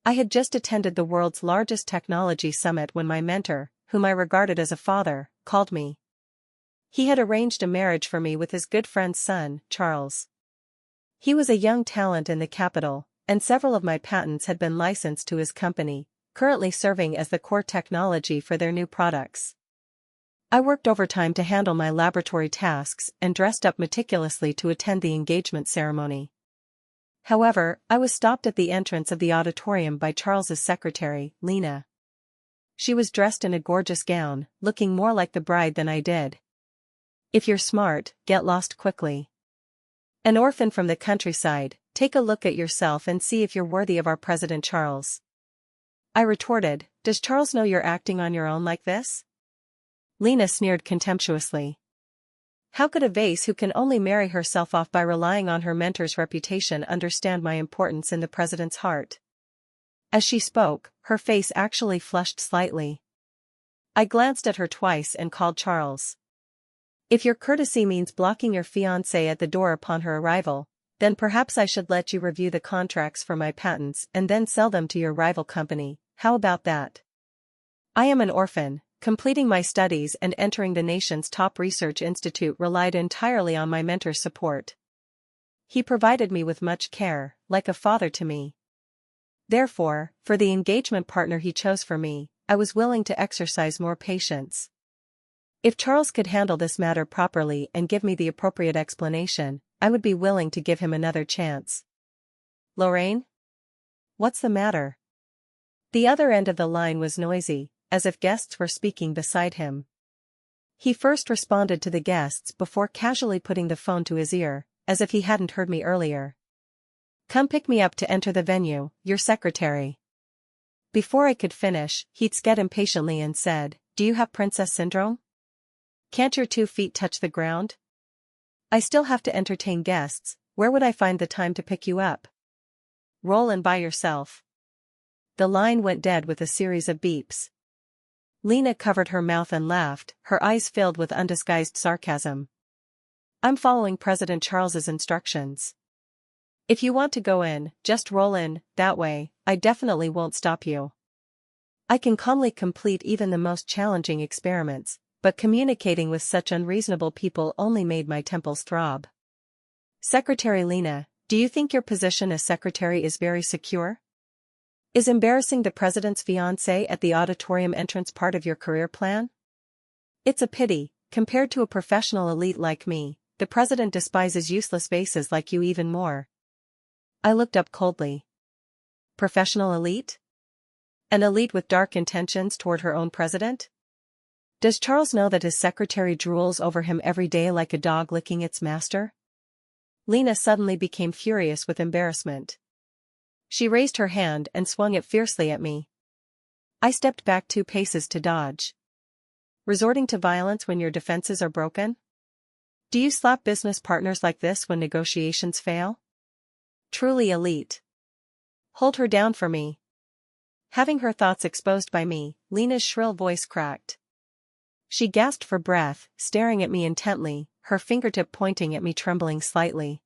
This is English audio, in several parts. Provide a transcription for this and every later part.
I had just attended the world's largest technology summit when my mentor, whom I regarded as a father, called me. He had arranged a marriage for me with his good friend's son, Charles. He was a young talent in the capital, and several of my patents had been licensed to his company, currently serving as the core technology for their new products. I worked overtime to handle my laboratory tasks and dressed up meticulously to attend the engagement ceremony. However, I was stopped at the entrance of the auditorium by Charles's secretary, Lena. She was dressed in a gorgeous gown, looking more like the bride than I did. "If you're smart, get lost quickly. An orphan from the countryside, take a look at yourself and see if you're worthy of our President Charles." I retorted, "Does Charles know you're acting on your own like this?" Lena sneered contemptuously. How could a vase who can only marry herself off by relying on her mentor's reputation understand my importance in the president's heart? As she spoke, her face actually flushed slightly. I glanced at her twice and called Charles. "If your courtesy means blocking your fiancée at the door upon her arrival, then perhaps I should let you review the contracts for my patents and then sell them to your rival company. How about that? I am an orphan. Completing my studies and entering the nation's top research institute relied entirely on my mentor's support. He provided me with much care, like a father to me. Therefore, for the engagement partner he chose for me, I was willing to exercise more patience. If Charles could handle this matter properly and give me the appropriate explanation, I would be willing to give him another chance." "Lorraine? What's the matter?" The other end of the line was noisy, as if guests were speaking beside him. He first responded to the guests before casually putting the phone to his ear, as if he hadn't heard me earlier. "Come pick me up to enter the venue, your secretary." Before I could finish, he'd sked impatiently and said, "Do you have princess syndrome? Can't your 2 feet touch the ground? I still have to entertain guests. Where would I find the time to pick you up? Roll in by yourself." The line went dead with a series of beeps. Lena covered her mouth and laughed, her eyes filled with undisguised sarcasm. "I'm following President Charles's instructions. If you want to go in, just roll in, that way, I definitely won't stop you. I can calmly complete even the most challenging experiments, but communicating with such unreasonable people only made my temples throb." "Secretary Lena, do you think your position as secretary is very secure? Is embarrassing the president's fiancé at the auditorium entrance part of your career plan? It's a pity, compared to a professional elite like me, the president despises useless vases like you even more." I looked up coldly. Professional elite? An elite with dark intentions toward her own president? Does Charles know that his secretary drools over him every day like a dog licking its master? Lena suddenly became furious with embarrassment. She raised her hand and swung it fiercely at me. I stepped back 2 paces to dodge. "Resorting to violence when your defenses are broken? Do you slap business partners like this when negotiations fail? Truly elite. Hold her down for me." Having her thoughts exposed by me, Lena's shrill voice cracked. She gasped for breath, staring at me intently, her fingertip pointing at me trembling slightly.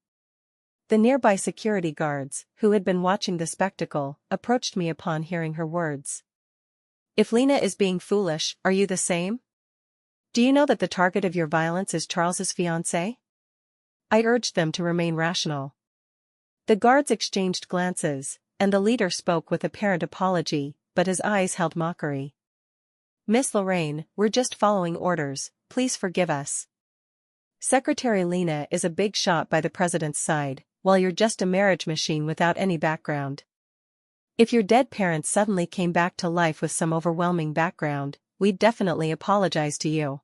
The nearby security guards, who had been watching the spectacle, approached me upon hearing her words. "If Lena is being foolish, are you the same? Do you know that the target of your violence is Charles's fiancée?" I urged them to remain rational. The guards exchanged glances, and the leader spoke with apparent apology, but his eyes held mockery. "Miss Lorraine, we're just following orders, please forgive us. Secretary Lena is a big shot by the president's side, while you're just a marriage machine without any background. If your dead parents suddenly came back to life with some overwhelming background, we'd definitely apologize to you."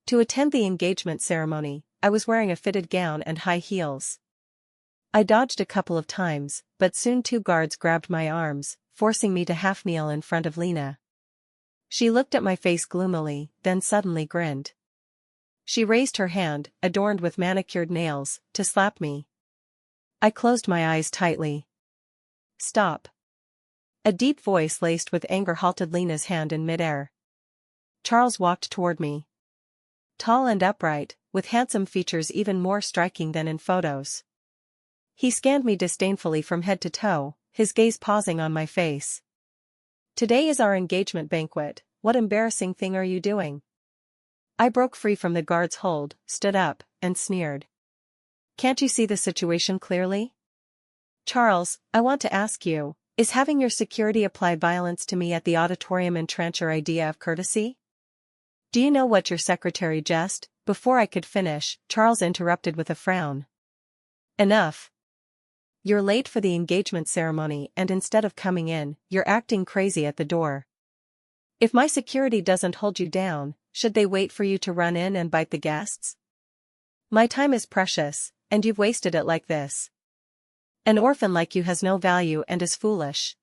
To attend the engagement ceremony, I was wearing a fitted gown and high heels. I dodged a couple of times, but soon 2 guards grabbed my arms, forcing me to half kneel in front of Lena. She looked at my face gloomily, then suddenly grinned. She raised her hand, adorned with manicured nails, to slap me. I closed my eyes tightly. "Stop." A deep voice laced with anger halted Lena's hand in midair. Charles walked toward me. Tall and upright, with handsome features even more striking than in photos. He scanned me disdainfully from head to toe, his gaze pausing on my face. Today is our engagement banquet, what embarrassing thing are you doing? I broke free from the guard's hold, stood up, and sneered. Can't you see the situation clearly? Charles, I want to ask you, is having your security apply violence to me at the auditorium entrench your idea of courtesy? Do you know what your secretary just? Before I could finish, Charles interrupted with a frown. Enough. You're late for the engagement ceremony and instead of coming in, you're acting crazy at the door. If my security doesn't hold you down, should they wait for you to run in and bite the guests? My time is precious, and you've wasted it like this. An orphan like you has no value and is foolish.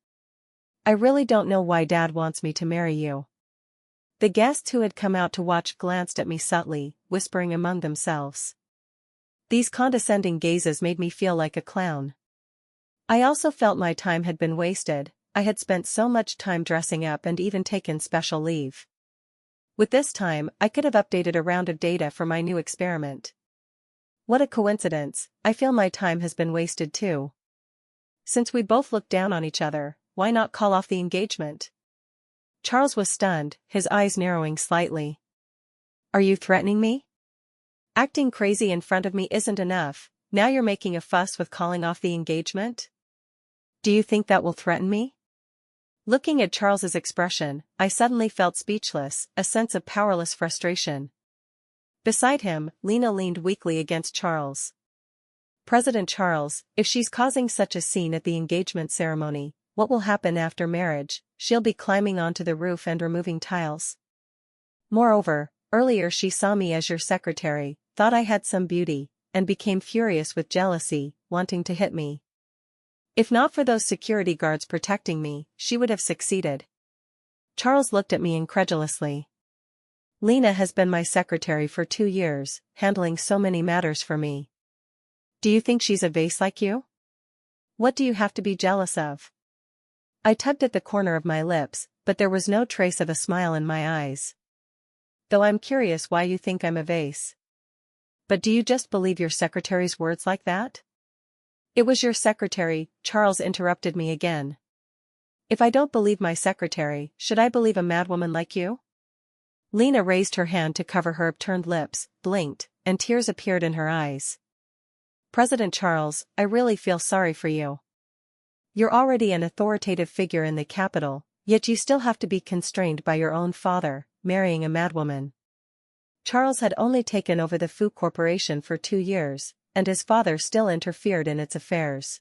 I really don't know why Dad wants me to marry you. The guests who had come out to watch glanced at me subtly, whispering among themselves. These condescending gazes made me feel like a clown. I also felt my time had been wasted. I had spent so much time dressing up and even taken special leave. With this time, I could have updated a round of data for my new experiment. What a coincidence, I feel my time has been wasted too. Since we both looked down on each other, why not call off the engagement? Charles was stunned, his eyes narrowing slightly. Are you threatening me? Acting crazy in front of me isn't enough, now you're making a fuss with calling off the engagement? Do you think that will threaten me? Looking at Charles's expression, I suddenly felt speechless, a sense of powerless frustration. Beside him, Lena leaned weakly against Charles. President Charles, if she's causing such a scene at the engagement ceremony, what will happen after marriage? She'll be climbing onto the roof and removing tiles. Moreover, earlier she saw me as your secretary, thought I had some beauty, and became furious with jealousy, wanting to hit me. If not for those security guards protecting me, she would have succeeded. Charles looked at me incredulously. Lena has been my secretary for 2 years, handling so many matters for me. Do you think she's a vase like you? What do you have to be jealous of? I tugged at the corner of my lips, but there was no trace of a smile in my eyes. Though I'm curious why you think I'm a vase. But do you just believe your secretary's words like that? It was your secretary, Charles interrupted me again. If I don't believe my secretary, should I believe a madwoman like you? Lena raised her hand to cover her upturned lips, blinked, and tears appeared in her eyes. President Charles, I really feel sorry for you. You're already an authoritative figure in the capital, yet you still have to be constrained by your own father, marrying a madwoman. Charles had only taken over the Fu Corporation for 2 years, and his father still interfered in its affairs.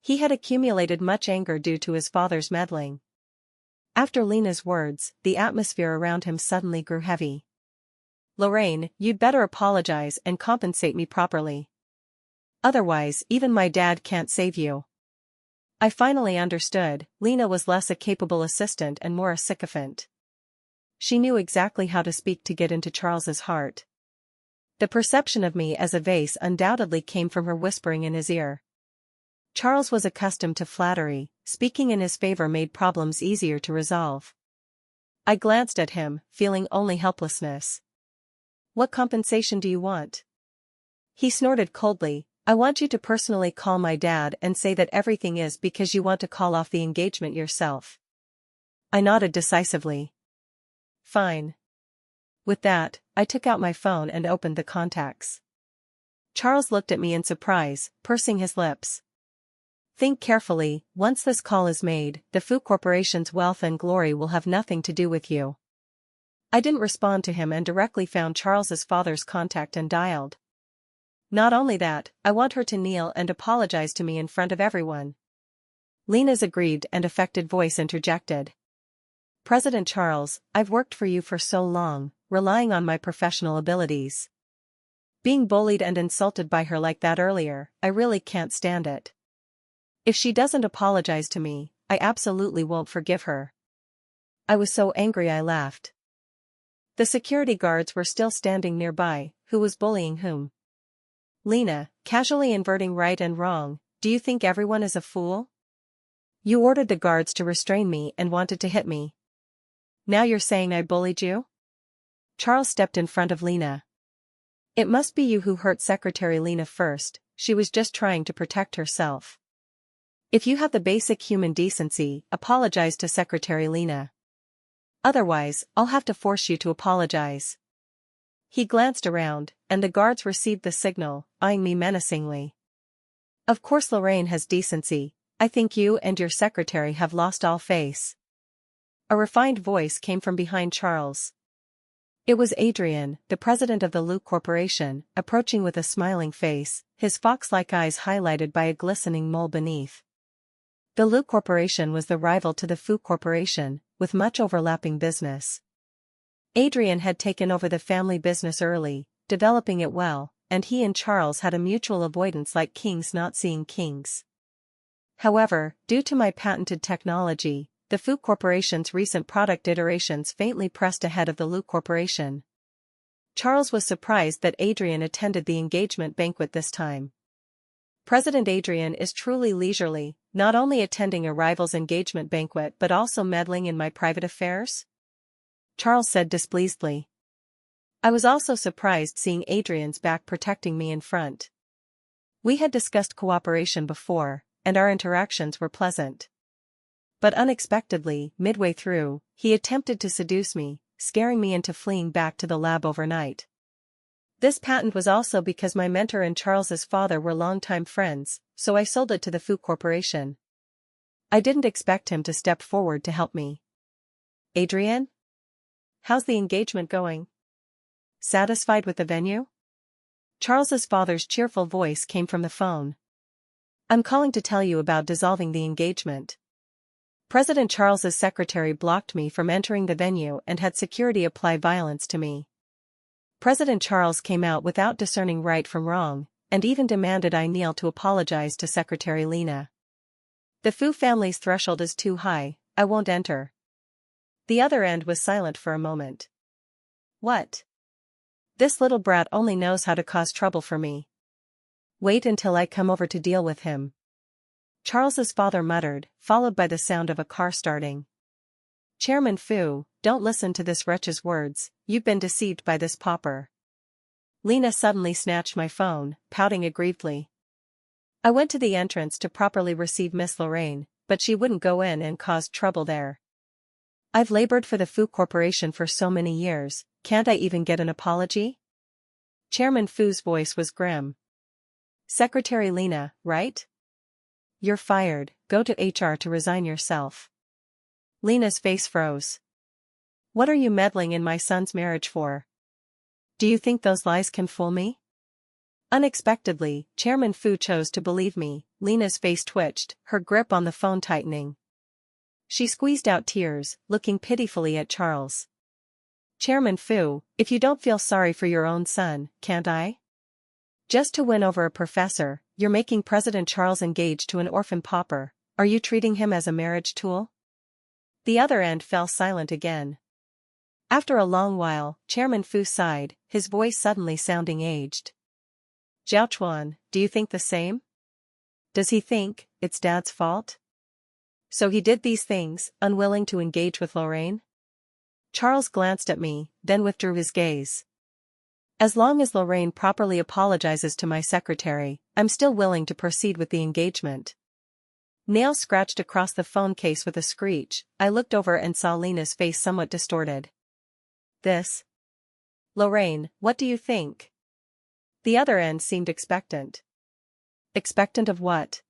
He had accumulated much anger due to his father's meddling. After Lena's words, the atmosphere around him suddenly grew heavy. Lorraine, you'd better apologize and compensate me properly. Otherwise, even my dad can't save you. I finally understood, Lena was less a capable assistant and more a sycophant. She knew exactly how to speak to get into Charles's heart. The perception of me as a vase undoubtedly came from her whispering in his ear. Charles was accustomed to flattery, speaking in his favor made problems easier to resolve. I glanced at him, feeling only helplessness. What compensation do you want? He snorted coldly, I want you to personally call my dad and say that everything is because you want to call off the engagement yourself. I nodded decisively. Fine. With that, I took out my phone and opened the contacts. Charles looked at me in surprise, pursing his lips. Think carefully, once this call is made, the Fu Corporation's wealth and glory will have nothing to do with you. I didn't respond to him and directly found Charles's father's contact and dialed. Not only that, I want her to kneel and apologize to me in front of everyone. Lena's aggrieved and affected voice interjected. President Charles, I've worked for you for so long, relying on my professional abilities. Being bullied and insulted by her like that earlier, I really can't stand it. If she doesn't apologize to me, I absolutely won't forgive her. I was so angry I laughed. The security guards were still standing nearby, who was bullying whom? Lena, casually inverting right and wrong, do you think everyone is a fool? You ordered the guards to restrain me and wanted to hit me. Now you're saying I bullied you? Charles stepped in front of Lena. It must be you who hurt Secretary Lena first, she was just trying to protect herself. If you have the basic human decency, apologize to Secretary Lena. Otherwise, I'll have to force you to apologize. He glanced around, and the guards received the signal, eyeing me menacingly. Of course Lorraine has decency. I think you and your secretary have lost all face. A refined voice came from behind Charles. It was Adrian, the president of the Loop Corporation, approaching with a smiling face, his fox-like eyes highlighted by a glistening mole beneath. The Loop Corporation was the rival to the Fu Corporation, with much overlapping business. Adrian had taken over the family business early, developing it well, and he and Charles had a mutual avoidance like kings not seeing kings. However, due to my patented technology, the Fu Corporation's recent product iterations faintly pressed ahead of the Loop Corporation. Charles was surprised that Adrian attended the engagement banquet this time. President Adrian is truly leisurely, not only attending a rival's engagement banquet but also meddling in my private affairs? Charles said displeasedly. I was also surprised seeing Adrian's back protecting me in front. We had discussed cooperation before, and our interactions were pleasant. But unexpectedly, midway through, he attempted to seduce me, scaring me into fleeing back to the lab overnight. This patent was also because my mentor and Charles's father were longtime friends, so I sold it to the Fu Corporation. I didn't expect him to step forward to help me. Adrian? How's the engagement going? Satisfied with the venue? Charles's father's cheerful voice came from the phone. I'm calling to tell you about dissolving the engagement. President Charles's secretary blocked me from entering the venue and had security apply violence to me. President Charles came out without discerning right from wrong, and even demanded I kneel to apologize to Secretary Lena. The Fu family's threshold is too high, I won't enter. The other end was silent for a moment. What? This little brat only knows how to cause trouble for me. Wait until I come over to deal with him. Charles's father muttered, followed by the sound of a car starting. Chairman Fu, don't listen to this wretch's words, you've been deceived by this pauper. Lena suddenly snatched my phone, pouting aggrievedly. I went to the entrance to properly receive Miss Lorraine, but she wouldn't go in and caused trouble there. I've labored for the Fu Corporation for so many years, can't I even get an apology? Chairman Fu's voice was grim. Secretary Lena, right? You're fired, go to HR to resign yourself. Lena's face froze. What are you meddling in my son's marriage for? Do you think those lies can fool me? Unexpectedly, Chairman Fu chose to believe me. Lena's face twitched, her grip on the phone tightening. She squeezed out tears, looking pitifully at Charles. Chairman Fu, if you don't feel sorry for your own son, can't I? Just to win over a professor, you're making President Charles engaged to an orphan pauper. Are you treating him as a marriage tool? The other end fell silent again. After a long while, Chairman Fu sighed, his voice suddenly sounding aged. Jiaochuan, do you think the same? Does he think it's Dad's fault? So he did these things, unwilling to engage with Lorraine? Charles glanced at me, then withdrew his gaze. As long as Lorraine properly apologizes to my secretary, I'm still willing to proceed with the engagement. Nails scratched across the phone case with a screech. I looked over and saw Lena's face somewhat distorted. This? Lorraine, what do you think? The other end seemed expectant. Expectant of what?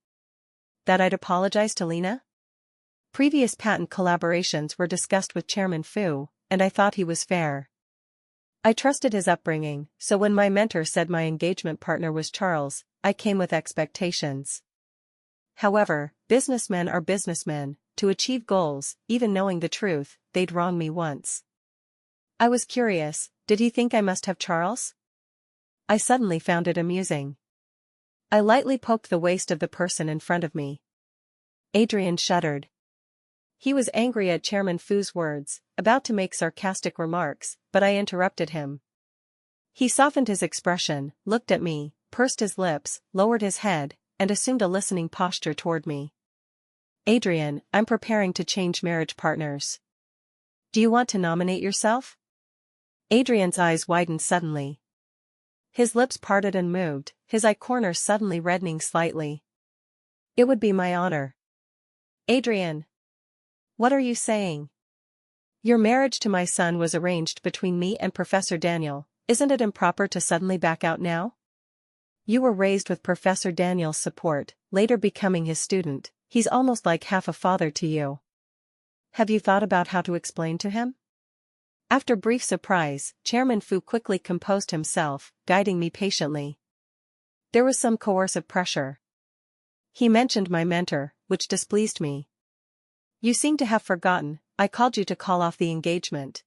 That I'd apologize to Lena? Previous patent collaborations were discussed with Chairman Fu, and I thought he was fair. I trusted his upbringing, so when my mentor said my engagement partner was Charles, I came with expectations. However, businessmen are businessmen. To achieve goals, even knowing the truth, they'd wrong me once. I was curious, did he think I must have Charles? I suddenly found it amusing. I lightly poked the waist of the person in front of me. Adrian shuddered. He was angry at Chairman Fu's words, about to make sarcastic remarks, but I interrupted him. He softened his expression, looked at me, pursed his lips, lowered his head, and assumed a listening posture toward me. Adrian, I'm preparing to change marriage partners. Do you want to nominate yourself? Adrian's eyes widened suddenly. His lips parted and moved, his eye corners suddenly reddening slightly. It would be my honor. Adrian. What are you saying? Your marriage to my son was arranged between me and Professor Daniel. Isn't it improper to suddenly back out now? You were raised with Professor Daniel's support, later becoming his student. He's almost like half a father to you. Have you thought about how to explain to him? After brief surprise, Chairman Fu quickly composed himself, guiding me patiently. There was some coercive pressure. He mentioned my mentor, which displeased me. You seem to have forgotten, I called you to call off the engagement.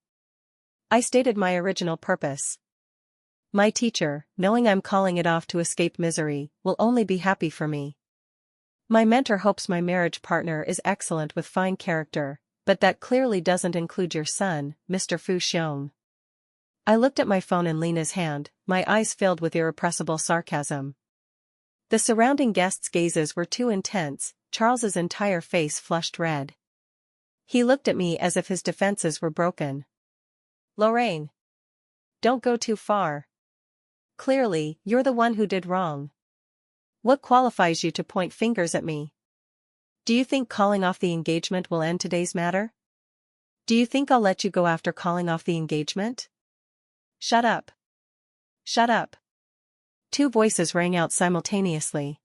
I stated my original purpose. My teacher, knowing I'm calling it off to escape misery, will only be happy for me. My mentor hopes my marriage partner is excellent with fine character, but that clearly doesn't include your son, Mr. Fu Xiong. I looked at my phone in Lena's hand, my eyes filled with irrepressible sarcasm. The surrounding guests' gazes were too intense. Charles's entire face flushed red. He looked at me as if his defenses were broken. Lorraine. Don't go too far. Clearly, you're the one who did wrong. What qualifies you to point fingers at me? Do you think calling off the engagement will end today's matter? Do you think I'll let you go after calling off the engagement? Shut up. Shut up. Two voices rang out simultaneously.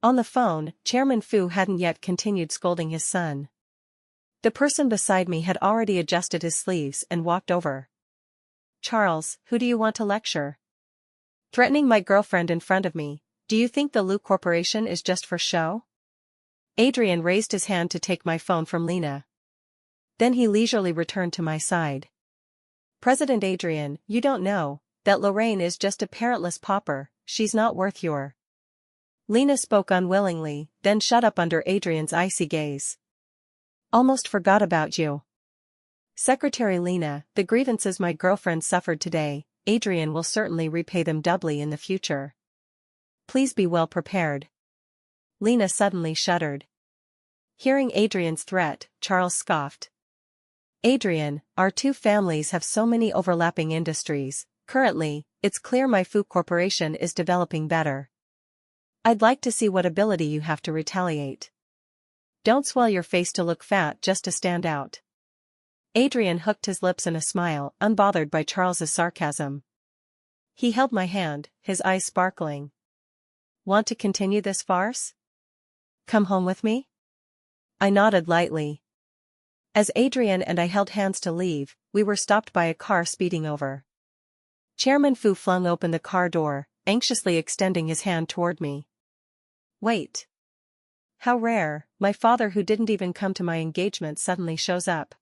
On the phone, Chairman Fu hadn't yet continued scolding his son. The person beside me had already adjusted his sleeves and walked over. Charles, who do you want to lecture? Threatening my girlfriend in front of me, do you think the Lu Corporation is just for show? Adrian raised his hand to take my phone from Lena. Then he leisurely returned to my side. President Adrian, you don't know that Lorraine is just a parentless pauper, she's not worth your. Lena spoke unwillingly, then shut up under Adrian's icy gaze. Almost forgot about you. Secretary Lena, the grievances my girlfriend suffered today, Adrian will certainly repay them doubly in the future. Please be well prepared. Lena suddenly shuddered. Hearing Adrian's threat, Charles scoffed. Adrian, our two families have so many overlapping industries. Currently, it's clear my Fu Corporation is developing better. I'd like to see what ability you have to retaliate. Don't swell your face to look fat just to stand out. Adrian hooked his lips in a smile, unbothered by Charles's sarcasm. He held my hand, his eyes sparkling. Want to continue this farce? Come home with me? I nodded lightly. As Adrian and I held hands to leave, we were stopped by a car speeding over. Chairman Fu flung open the car door, anxiously extending his hand toward me. Wait. How rare, my father who didn't even come to my engagement suddenly shows up.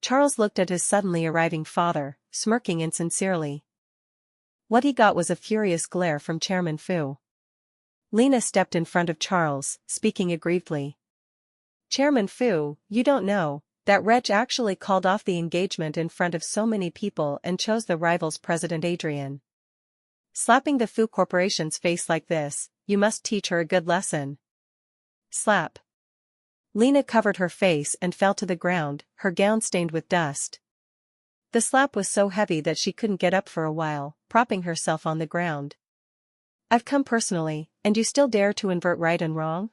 Charles looked at his suddenly arriving father, smirking insincerely. What he got was a furious glare from Chairman Fu. Lena stepped in front of Charles, speaking aggrievedly. Chairman Fu, you don't know, that wretch actually called off the engagement in front of so many people and chose the rival's President Adrian. Slapping the Fu Corporation's face like this, you must teach her a good lesson. Slap. Lena covered her face and fell to the ground, her gown stained with dust. The slap was so heavy that she couldn't get up for a while, propping herself on the ground. I've come personally, and you still dare to invert right and wrong?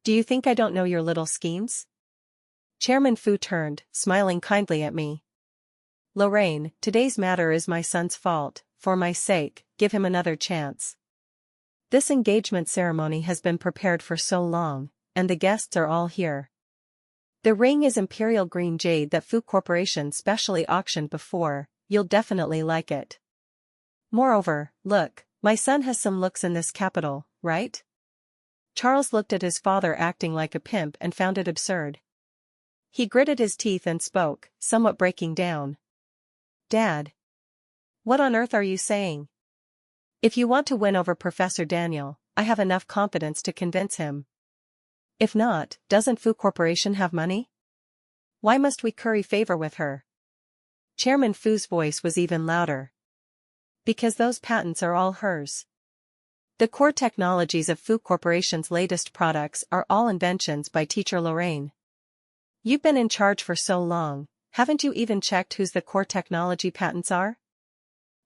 Do you think I don't know your little schemes? Chairman Fu turned, smiling kindly at me. Lorraine, today's matter is my son's fault. For my sake, give him another chance. This engagement ceremony has been prepared for so long, and the guests are all here. The ring is imperial green jade that Fu Corporation specially auctioned before, you'll definitely like it. Moreover, look, my son has some looks in this capital, right? Charles looked at his father acting like a pimp and found it absurd. He gritted his teeth and spoke, somewhat breaking down. Dad. What on earth are you saying? If you want to win over Professor Daniel, I have enough confidence to convince him. If not, doesn't Fu Corporation have money? Why must we curry favor with her? Chairman Fu's voice was even louder. Because those patents are all hers. The core technologies of Fu Corporation's latest products are all inventions by Teacher Lorraine. You've been in charge for so long, haven't you even checked whose the core technology patents are?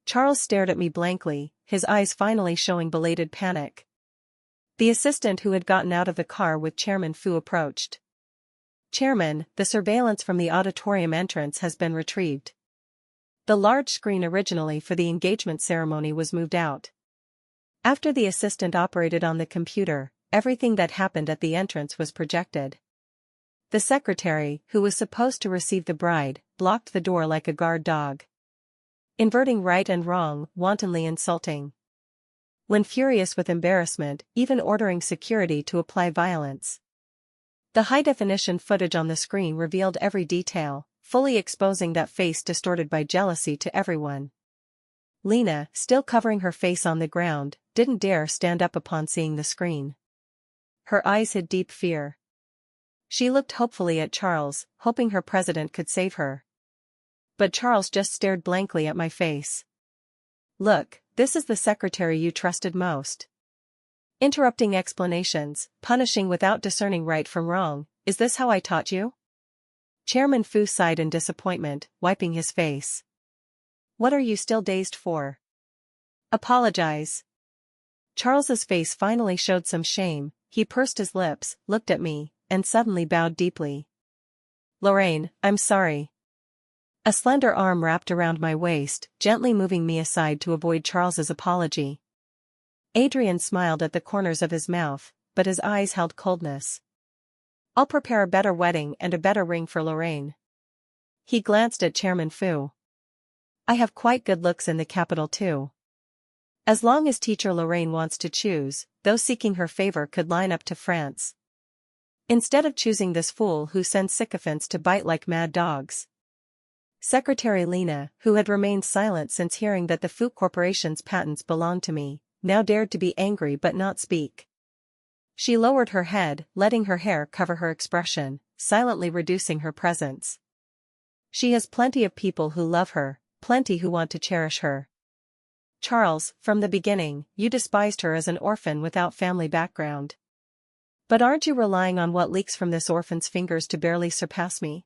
Charles stared at me blankly, his eyes finally showing belated panic. The assistant who had gotten out of the car with Chairman Fu approached. Chairman, the surveillance from the auditorium entrance has been retrieved. The large screen originally for the engagement ceremony was moved out. After the assistant operated on the computer, everything that happened at the entrance was projected. The secretary, who was supposed to receive the bride, blocked the door like a guard dog. Inverting right and wrong, wantonly insulting. When furious with embarrassment, even ordering security to apply violence. The high-definition footage on the screen revealed every detail, fully exposing that face distorted by jealousy to everyone. Lena, still covering her face on the ground, didn't dare stand up upon seeing the screen. Her eyes hid deep fear. She looked hopefully at Charles, hoping her president could save her. But Charles just stared blankly at my face. Look, this is the secretary you trusted most. Interrupting explanations, punishing without discerning right from wrong, is this how I taught you? Chairman Fu sighed in disappointment, wiping his face. What are you still dazed for? Apologize. Charles's face finally showed some shame. He pursed his lips, looked at me, and suddenly bowed deeply. Lorraine, I'm sorry. A slender arm wrapped around my waist, gently moving me aside to avoid Charles's apology. Adrian smiled at the corners of his mouth, but his eyes held coldness. I'll prepare a better wedding and a better ring for Lorraine. He glanced at Chairman Fu. I have quite good looks in the capital too. As long as teacher Lorraine wants to choose, those seeking her favor could line up to France. Instead of choosing this fool who sends sycophants to bite like mad dogs. Secretary Lena, who had remained silent since hearing that the Fu Corporation's patents belonged to me, now dared to be angry but not speak. She lowered her head, letting her hair cover her expression, silently reducing her presence. She has plenty of people who love her, plenty who want to cherish her. Charles, from the beginning, you despised her as an orphan without family background. But aren't you relying on what leaks from this orphan's fingers to barely surpass me?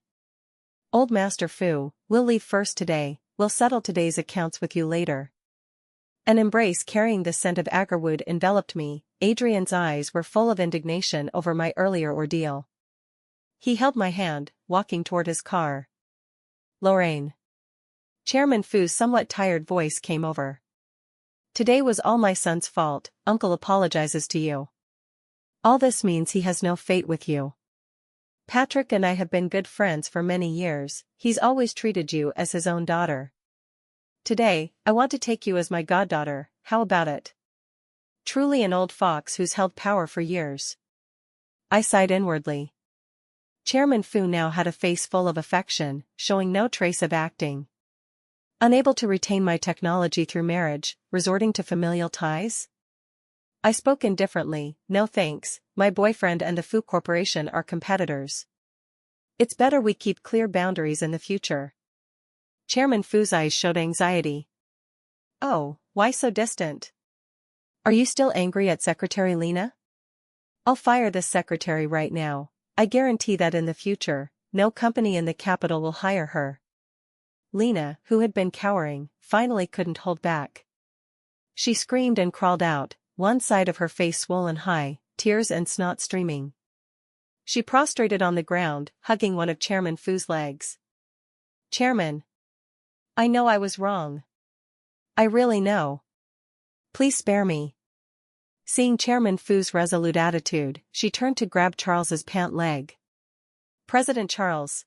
Old Master Fu, we'll leave first today, we'll settle today's accounts with you later. An embrace carrying the scent of agarwood enveloped me. Adrian's eyes were full of indignation over my earlier ordeal. He held my hand, walking toward his car. Lorraine. Chairman Fu's somewhat tired voice came over. Today was all my son's fault. Uncle apologizes to you. All this means he has no fate with you. Patrick and I have been good friends for many years. He's always treated you as his own daughter. Today, I want to take you as my goddaughter. How about it? Truly an old fox who's held power for years. I sighed inwardly. Chairman Fu now had a face full of affection, showing no trace of acting. Unable to retain my technology through marriage, resorting to familial ties? I spoke indifferently. No thanks, my boyfriend and the Fu Corporation are competitors. It's better we keep clear boundaries in the future. Chairman Fu's eyes showed anxiety. Oh, why so distant? Are you still angry at Secretary Lena? I'll fire this secretary right now. I guarantee that in the future, no company in the capital will hire her. Lena, who had been cowering, finally couldn't hold back. She screamed and crawled out, one side of her face swollen high, tears and snot streaming. She prostrated on the ground, hugging one of Chairman Fu's legs. Chairman. I know I was wrong. I really know. Please spare me. Seeing Chairman Fu's resolute attitude, she turned to grab Charles's pant leg. President Charles.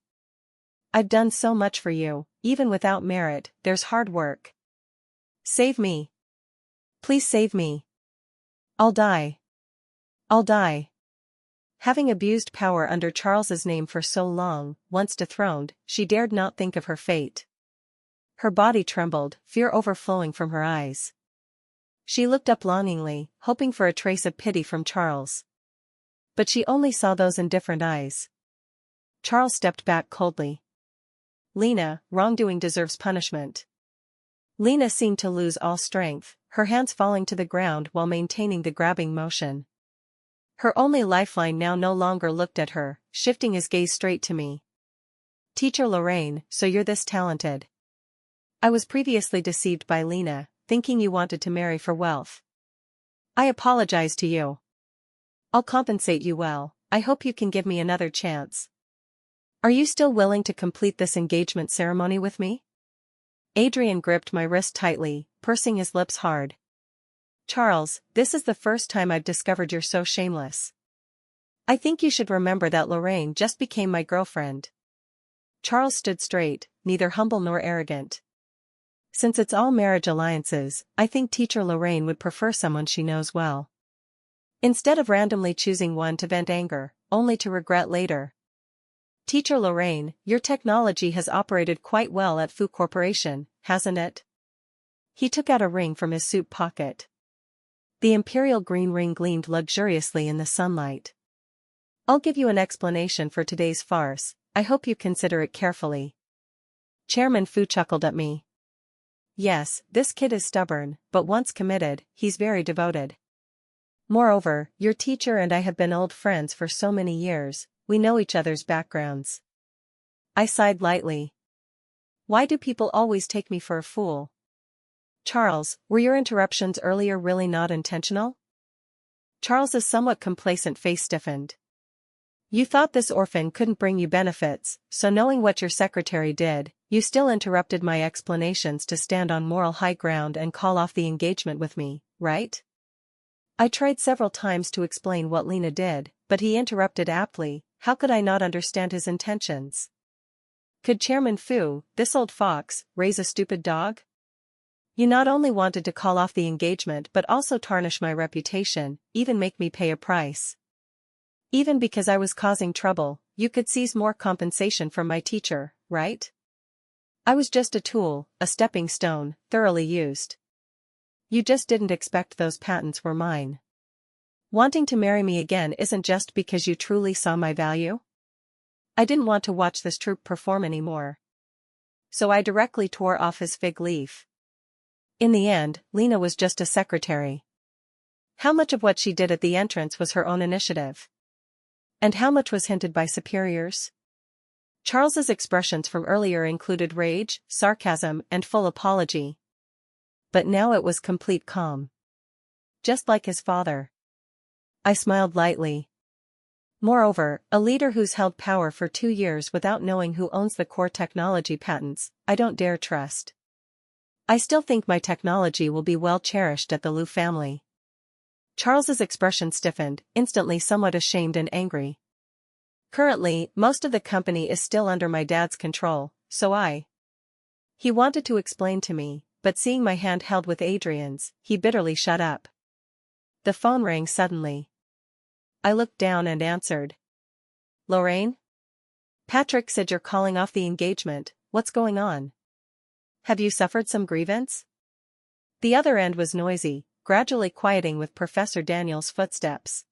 I've done so much for you, even without merit. There's hard work. Save me. Please save me. I'll die. I'll die. Having abused power under Charles's name for so long, once dethroned, she dared not think of her fate. Her body trembled, fear overflowing from her eyes. She looked up longingly, hoping for a trace of pity from Charles. But she only saw those indifferent eyes. Charles stepped back coldly. Lena, wrongdoing deserves punishment. Lena seemed to lose all strength, her hands falling to the ground while maintaining the grabbing motion. Her only lifeline now no longer looked at her, shifting his gaze straight to me. Teacher Lorraine, so you're this talented. I was previously deceived by Lena, thinking you wanted to marry for wealth. I apologize to you. I'll compensate you well. I hope you can give me another chance. Are you still willing to complete this engagement ceremony with me? Adrian gripped my wrist tightly, pursing his lips hard. Charles, this is the first time I've discovered you're so shameless. I think you should remember that Lorraine just became my girlfriend. Charles stood straight, neither humble nor arrogant. Since it's all marriage alliances, I think teacher Lorraine would prefer someone she knows well. Instead of randomly choosing one to vent anger, only to regret later. Teacher Lorraine, your technology has operated quite well at Fu Corporation, hasn't it? He took out a ring from his suit pocket. The imperial green ring gleamed luxuriously in the sunlight. I'll give you an explanation for today's farce. I hope you consider it carefully. Chairman Fu chuckled at me. Yes, this kid is stubborn, but once committed, he's very devoted. Moreover, your teacher and I have been old friends for so many years, we know each other's backgrounds. I sighed lightly. Why do people always take me for a fool? Charles, were your interruptions earlier really not intentional? Charles's somewhat complacent face stiffened. You thought this orphan couldn't bring you benefits, so knowing what your secretary did, you still interrupted my explanations to stand on moral high ground and call off the engagement with me, right? I tried several times to explain what Lena did, but he interrupted aptly. How could I not understand his intentions? Could Chairman Fu, this old fox, raise a stupid dog? You not only wanted to call off the engagement but also tarnish my reputation, even make me pay a price. Even because I was causing trouble, you could seize more compensation from my teacher, right? I was just a tool, a stepping stone, thoroughly used. You just didn't expect those patents were mine. Wanting to marry me again isn't just because you truly saw my value? I didn't want to watch this troupe perform anymore. So I directly tore off his fig leaf. In the end, Lena was just a secretary. How much of what she did at the entrance was her own initiative? And how much was hinted by superiors? Charles's expressions from earlier included rage, sarcasm, and full apology. But now it was complete calm. Just like his father. I smiled lightly. Moreover, a leader who's held power for 2 years without knowing who owns the core technology patents, I don't dare trust. I still think my technology will be well cherished at the Liu family. Charles's expression stiffened, instantly somewhat ashamed and angry. Currently, most of the company is still under my dad's control, so He wanted to explain to me, but seeing my hand held with Adrian's, he bitterly shut up. The phone rang suddenly. I looked down and answered. Lorraine? Patrick said you're calling off the engagement, what's going on? Have you suffered some grievance? The other end was noisy, gradually quieting with Professor Daniel's footsteps.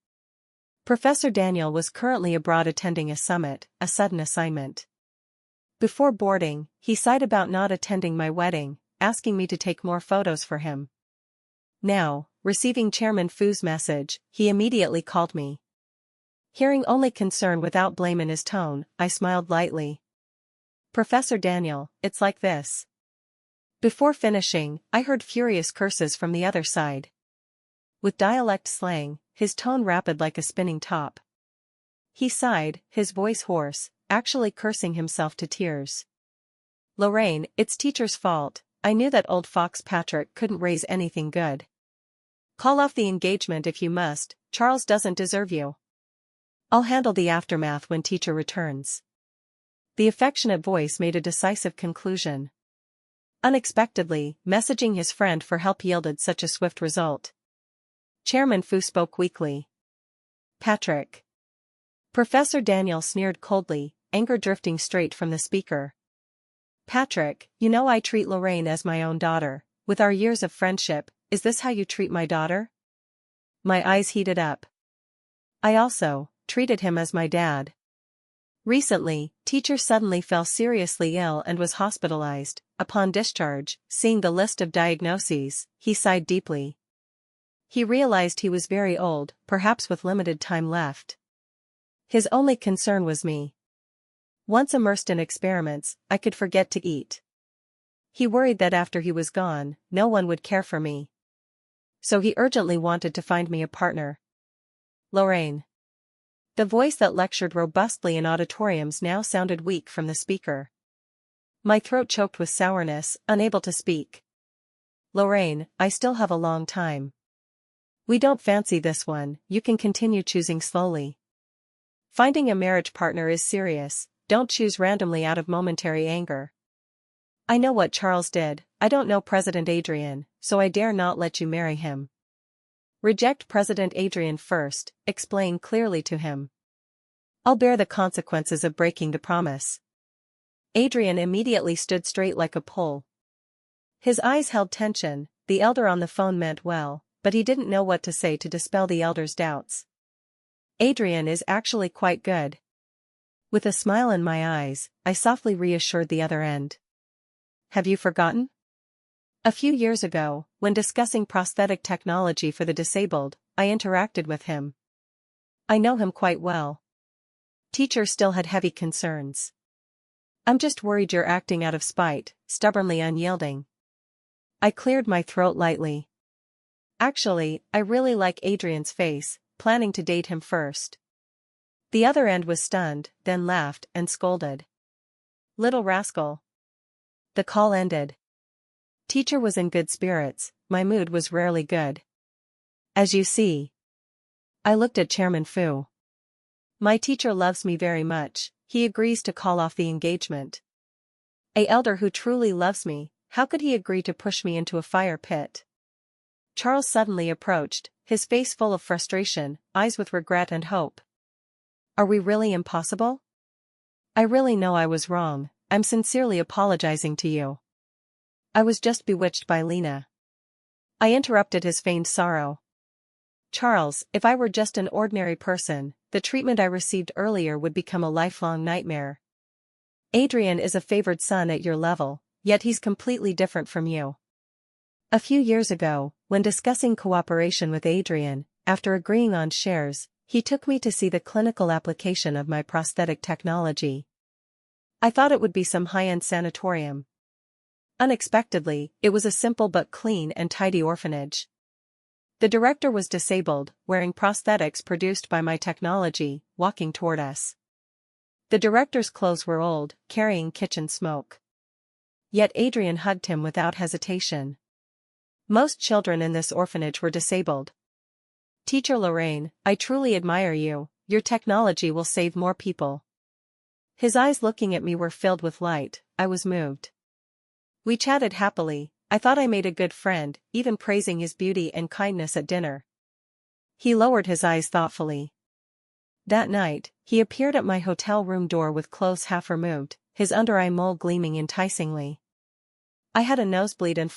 Professor Daniel was currently abroad attending a summit, a sudden assignment. Before boarding, he sighed about not attending my wedding, asking me to take more photos for him. Now, receiving Chairman Fu's message, he immediately called me. Hearing only concern without blame in his tone, I smiled lightly. Professor Daniel, it's like this. Before finishing, I heard furious curses from the other side. With dialect slang, his tone rapid like a spinning top. He sighed, his voice hoarse, actually cursing himself to tears. Lorraine, it's teacher's fault, I knew that old fox Patrick couldn't raise anything good. Call off the engagement if you must, Charles doesn't deserve you. I'll handle the aftermath when teacher returns. The affectionate voice made a decisive conclusion. Unexpectedly, messaging his friend for help yielded such a swift result. Chairman Fu spoke weakly. Patrick. Professor Daniel sneered coldly, anger drifting straight from the speaker. Patrick, you know I treat Lorraine as my own daughter. With our years of friendship, is this how you treat my daughter? My eyes heated up. I also treated him as my dad. Recently, teacher suddenly fell seriously ill and was hospitalized. Upon discharge, seeing the list of diagnoses, he sighed deeply. He realized he was very old, perhaps with limited time left. His only concern was me. Once immersed in experiments, I could forget to eat. He worried that after he was gone, no one would care for me. So he urgently wanted to find me a partner. Lorraine. The voice that lectured robustly in auditoriums now sounded weak from the speaker. My throat choked with sourness, unable to speak. Lorraine, I still have a long time. We don't fancy this one, you can continue choosing slowly. Finding a marriage partner is serious, don't choose randomly out of momentary anger. I know what Charles did, I don't know President Adrian, so I dare not let you marry him. Reject President Adrian first, explain clearly to him. I'll bear the consequences of breaking the promise. Adrian immediately stood straight like a pole. His eyes held tension, the elder on the phone meant well, but he didn't know what to say to dispel the elder's doubts. Adrian is actually quite good. With a smile in my eyes, I softly reassured the other end. Have you forgotten? A few years ago, when discussing prosthetic technology for the disabled, I interacted with him. I know him quite well. Teacher still had heavy concerns. I'm just worried you're acting out of spite, stubbornly unyielding. I cleared my throat lightly. Actually, I really like Adrian's face, planning to date him first. The other end was stunned, then laughed and scolded. Little rascal. The call ended. Teacher was in good spirits, my mood was rarely good. As you see. I looked at Chairman Fu. My teacher loves me very much, he agrees to call off the engagement. A elder who truly loves me, how could he agree to push me into a fire pit? Charles suddenly approached, his face full of frustration, eyes with regret and hope. Are we really impossible? I really know I was wrong, I'm sincerely apologizing to you. I was just bewitched by Lena. I interrupted his feigned sorrow. Charles, if I were just an ordinary person, the treatment I received earlier would become a lifelong nightmare. Adrian is a favored son at your level, yet he's completely different from you. A few years ago, when discussing cooperation with Adrian, after agreeing on shares, he took me to see the clinical application of my prosthetic technology. I thought it would be some high-end sanatorium. Unexpectedly, it was a simple but clean and tidy orphanage. The director was disabled, wearing prosthetics produced by my technology, walking toward us. The director's clothes were old, carrying kitchen smoke. Yet Adrian hugged him without hesitation. Most children in this orphanage were disabled. Teacher Lorraine, I truly admire you, your technology will save more people. His eyes looking at me were filled with light, I was moved. We chatted happily, I thought I made a good friend, even praising his beauty and kindness at dinner. He lowered his eyes thoughtfully. That night, he appeared at my hotel room door with clothes half removed, his under-eye mole gleaming enticingly. I had a nosebleed and